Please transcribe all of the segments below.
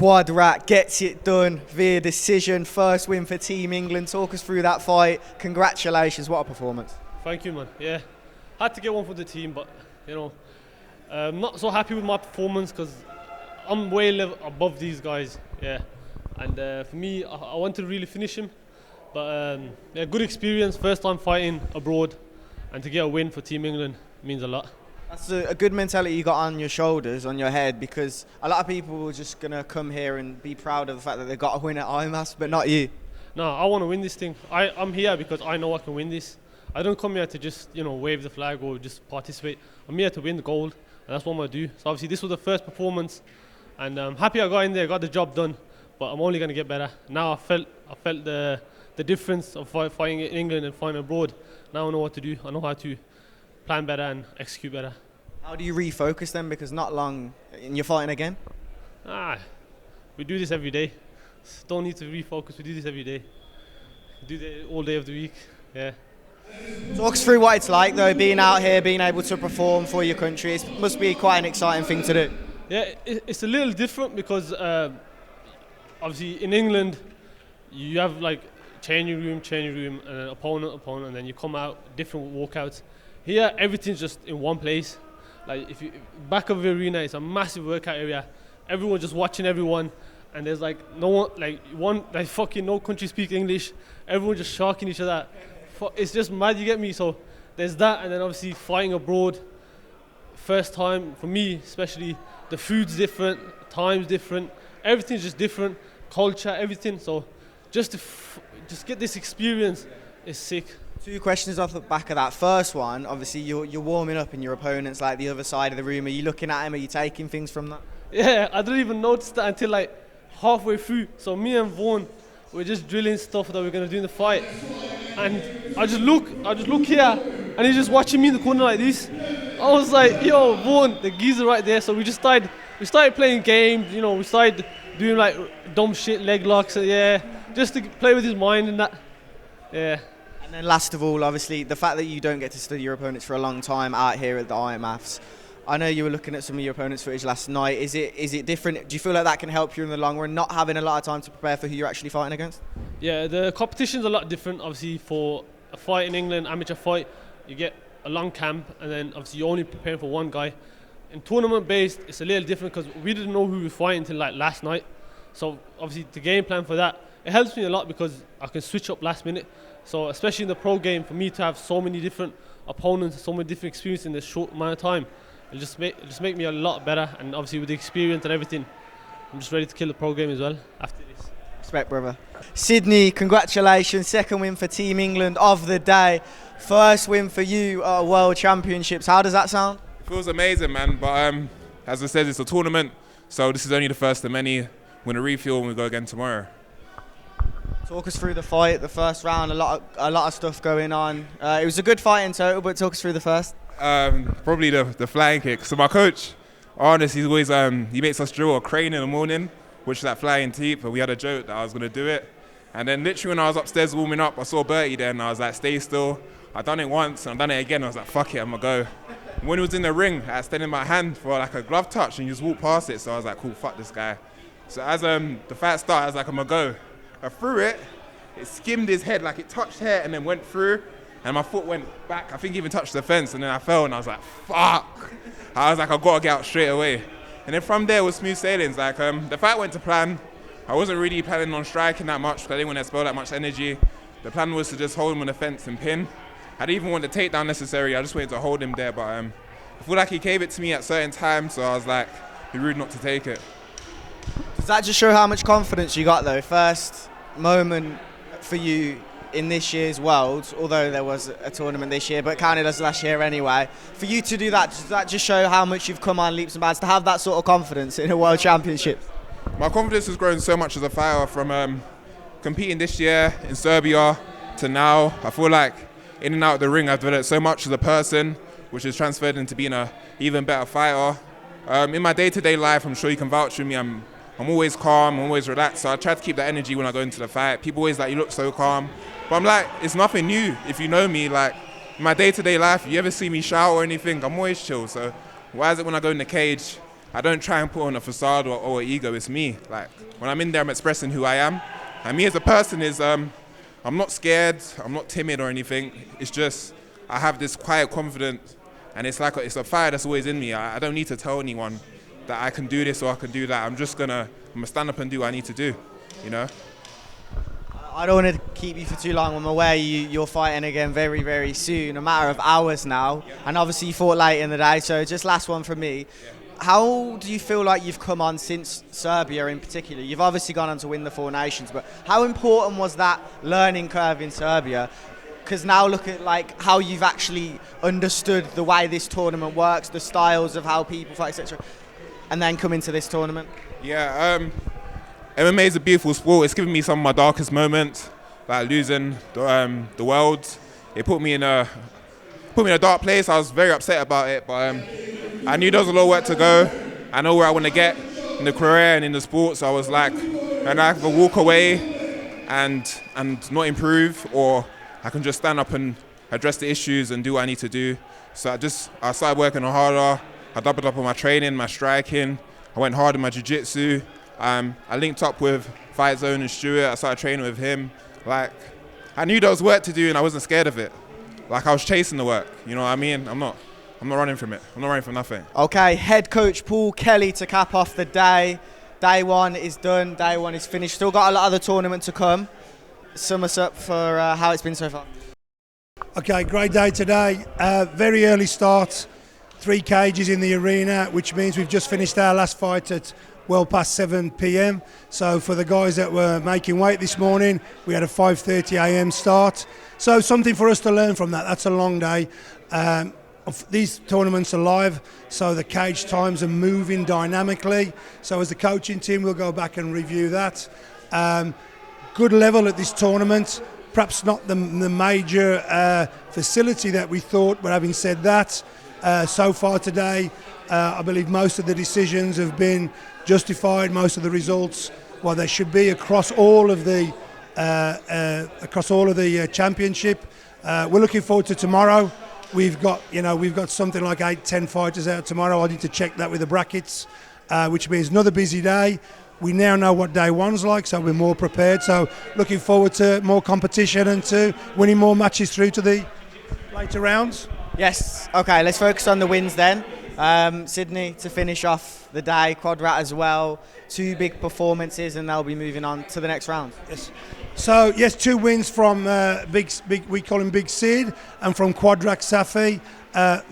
Quadrat gets it done via decision. First win for Team England. Talk us through that fight. Congratulations, what a performance. Thank you, man. Yeah, had to get one for the team, but I'm not so happy with my performance because I'm way above these guys. Yeah, and for me, I want to really finish him. But good experience, first time fighting abroad, and to get a win for Team England means a lot. That's a good mentality you got on your shoulders, on your head, because a lot of people are just going to come here and be proud of the fact that they got a win at Immaf, but not you. No, I want to win this thing. I'm here because I know I can win this. I don't come here to just, wave the flag or just participate. I'm here to win the gold, and that's what I'm going to do. So obviously this was the first performance, and I'm happy I got in there, got the job done, but I'm only going to get better. Now I felt the difference of fighting in England and fighting abroad. Now I know what to do. I know how to plan better and execute better. How do you refocus then? Because not long and you're fighting again? We do this every day. Don't need to refocus. We do this every day. We do it all day of the week. Yeah. Talk us through what it's like though, being out here, being able to perform for your country. It must be quite an exciting thing to do. Yeah, it's a little different because obviously in England you have like changing room, and then opponent, and then you come out, different walkouts. Here, everything's just in one place. Like if you back of the arena, it's a massive workout area. Everyone just watching everyone, and there's like no one, fucking no country speak English. Everyone just sharking each other. It's just mad, you get me? So there's that, and then obviously fighting abroad. First time for me, especially, the food's different, time's different, everything's just different, culture, everything. So just to just get this experience is sick. Two questions off the back of that. First one, obviously you're warming up and your opponent's like the other side of the room. Are you looking at him? Are you taking things from that? Yeah, I didn't even notice that until like halfway through. So me and Vaughan, we're just drilling stuff that we're gonna do in the fight. And I just look here, and he's just watching me in the corner like this. I was like, yo, Vaughan, the geezer right there. So we started playing games, we started doing like dumb shit, leg locks, just to play with his mind and that. Yeah. And then last of all, obviously, the fact that you don't get to study your opponents for a long time out here at the IMAFs. I know you were looking at some of your opponents' footage last night. Is it different? Do you feel like that can help you in the long run, not having a lot of time to prepare for who you're actually fighting against? Yeah, the competition's a lot different. Obviously, for a fight in England, amateur fight, you get a long camp, and then obviously you're only preparing for one guy. In tournament-based, it's a little different because we didn't know who we were fighting until like last night. So obviously, the game plan for that, it helps me a lot because I can switch up last minute. So especially in the pro game, for me to have so many different opponents, so many different experiences in this short amount of time, it'll just make me a lot better. And obviously with the experience and everything, I'm just ready to kill the pro game as well after this. Respect, brother. Sydney, congratulations. Second win for Team England of the day. First win for you at World Championships. How does that sound? It feels amazing, man. But as I said, it's a tournament, so this is only the first of many. We're going to refuel and we go again tomorrow. Talk us through the fight, the first round, a lot of stuff going on. It was a good fight in total, but talk us through the first. Probably the flying kick. So my coach, Arnis, he's always he makes us drill a crane in the morning, which is that flying teep, but we had a joke that I was going to do it. And then literally when I was upstairs warming up, I saw Bertie there and I was like, stay still. I done it once and I done it again. I was like, fuck it, I'm going to go. And when he was in the ring, I extended my hand for like a glove touch and he just walked past it. So I was like, cool, fuck this guy. So as the fight started, I was like, I'm going to go. I threw it, it skimmed his head, like it touched hair and then went through, and my foot went back. I think it even touched the fence, and then I fell, and I was like, fuck. I was like, I gotta get out straight away. And then from there was smooth sailings. Like the fight went to plan. I wasn't really planning on striking that much because I didn't want to expel that much energy. The plan was to just hold him on the fence and pin. I didn't even want the takedown necessary. I just wanted to hold him there, but I feel like he gave it to me at certain times, so I was like, be rude not to take it. Does that just show how much confidence you got though? First moment for you in this year's Worlds, although there was a tournament this year, but counted as last year anyway. For you to do that, does that just show how much you've come on leaps and bounds to have that sort of confidence in a World Championship? My confidence has grown so much as a fighter from competing this year in Serbia to now. I feel like in and out of the ring I've developed so much as a person, which has transferred into being an even better fighter. In my day-to-day life, I'm sure you can vouch for me, I'm always calm, I'm always relaxed, so I try to keep that energy when I go into the fight. People always like, you look so calm. But I'm like, it's nothing new. If you know me, like, in my day-to-day life, if you ever see me shout or anything, I'm always chill. So why is it when I go in the cage, I don't try and put on a facade or an ego. It's me. Like when I'm in there, I'm expressing who I am. And me as a person is, I'm not scared. I'm not timid or anything. It's just I have this quiet confidence, and it's like it's a fire that's always in me. I don't need to tell anyone that I can do this or I can do that. I'm gonna stand up and do what I need to do. You know. I don't want to keep you for too long. I'm aware you're fighting again very, very soon, a matter of hours now. Yeah. And obviously you fought late in the day, so just last one from me. Yeah. How do you feel like you've come on since Serbia in particular? You've obviously gone on to win the Four Nations, but how important was that learning curve in Serbia? Because now look at like how you've actually understood the way this tournament works, the styles of how people fight, etc., and then come into this tournament. Yeah. MMA is a beautiful sport. It's given me some of my darkest moments, like losing the world. It put me in a dark place. I was very upset about it, but I knew there was a lot of work to go. I know where I want to get in the career and in the sport. So I was like, and I can walk away and not improve, or I can just stand up and address the issues and do what I need to do. So I started working harder. I doubled up on my training, my striking. I went hard in my jiu-jitsu. I linked up with Fight Zone and Stuart. I started training with him. Like, I knew there was work to do and I wasn't scared of it. Like, I was chasing the work. You know what I mean? I'm not running from it. I'm not running from nothing. Okay, head coach Paul Kelly to cap off the day. Day one is done. Day one is finished. Still got a lot of the tournament to come. Sum us up for how it's been so far. Okay, great day today. Very early start. 3 cages in the arena, which means we've just finished our last fight at well past 7 p.m. So for the guys that were making weight this morning, we had a 5:30 a.m. start. So something for us to learn from that. That's a long day. These tournaments are live, so the cage times are moving dynamically. So as the coaching team, we'll go back and review that. Good level at this tournament. Perhaps not the major facility that we thought, but having said that, so far today, I believe most of the decisions have been justified. Most of the results, well, they should be across all of the championship. We're looking forward to tomorrow. We've got something like 8-10 fighters out tomorrow. I need to check that with the brackets, which means another busy day. We now know what day one's like, so we're more prepared. So looking forward to more competition and to winning more matches through to the later rounds. Yes. Okay, let's focus on the wins then. Sydney to finish off the day, Quadrat as well. 2 big performances, and they'll be moving on to the next round. Yes. So yes, 2 wins from big. We call him Big Sid, and from Quadrat Safi.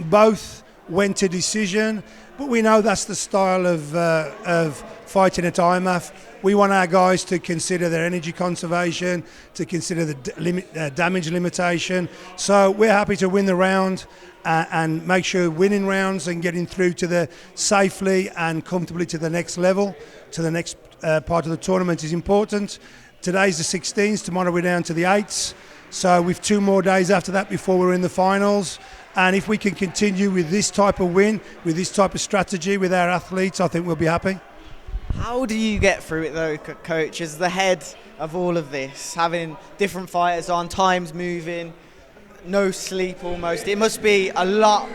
Both went to decision, but we know that's the style of fighting at Immaf. We want our guys to consider their energy conservation, to consider the damage limitation. So we're happy to win the round and make sure winning rounds and getting through to the safely and comfortably to the next level, to the next part of the tournament is important. Today's the 16th, tomorrow we're down to the 8th. So we've 2 more days after that before we're in the finals. And if we can continue with this type of win, with this type of strategy with our athletes, I think we'll be happy. How do you get through it though, coach, as the head of all of this, having different fighters on, times moving, no sleep almost? It must be a lot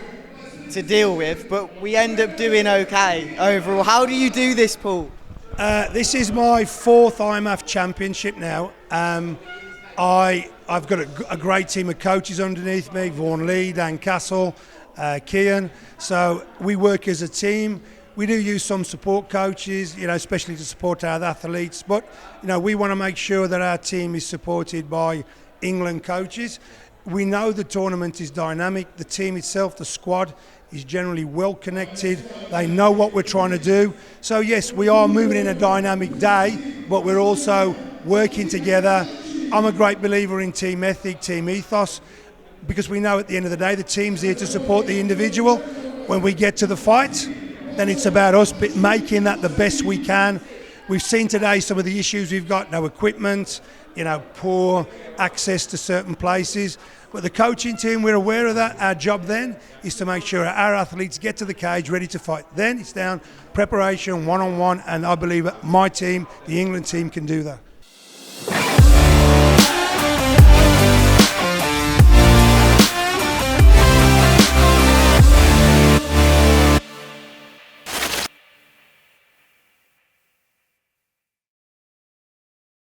to deal with, but we end up doing okay overall. How do you do this, Paul? This is my 4th IMAF championship now. I've got a great team of coaches underneath me, Vaughan Lee, Dan Castle, Kian. So we work as a team. We do use some support coaches, especially to support our athletes. But, we want to make sure that our team is supported by England coaches. We know the tournament is dynamic. The team itself, the squad, is generally well connected. They know what we're trying to do. So, yes, we are moving in a dynamic day, but we're also working together. I'm a great believer in team ethic, team ethos, because we know at the end of the day, the team's here to support the individual. When we get to the fight, then it's about us making that the best we can. We've seen today some of the issues we've got, no equipment, poor access to certain places. But the coaching team, we're aware of that. Our job then is to make sure our athletes get to the cage ready to fight. Then it's down preparation, one-on-one, and I believe my team, the England team, can do that.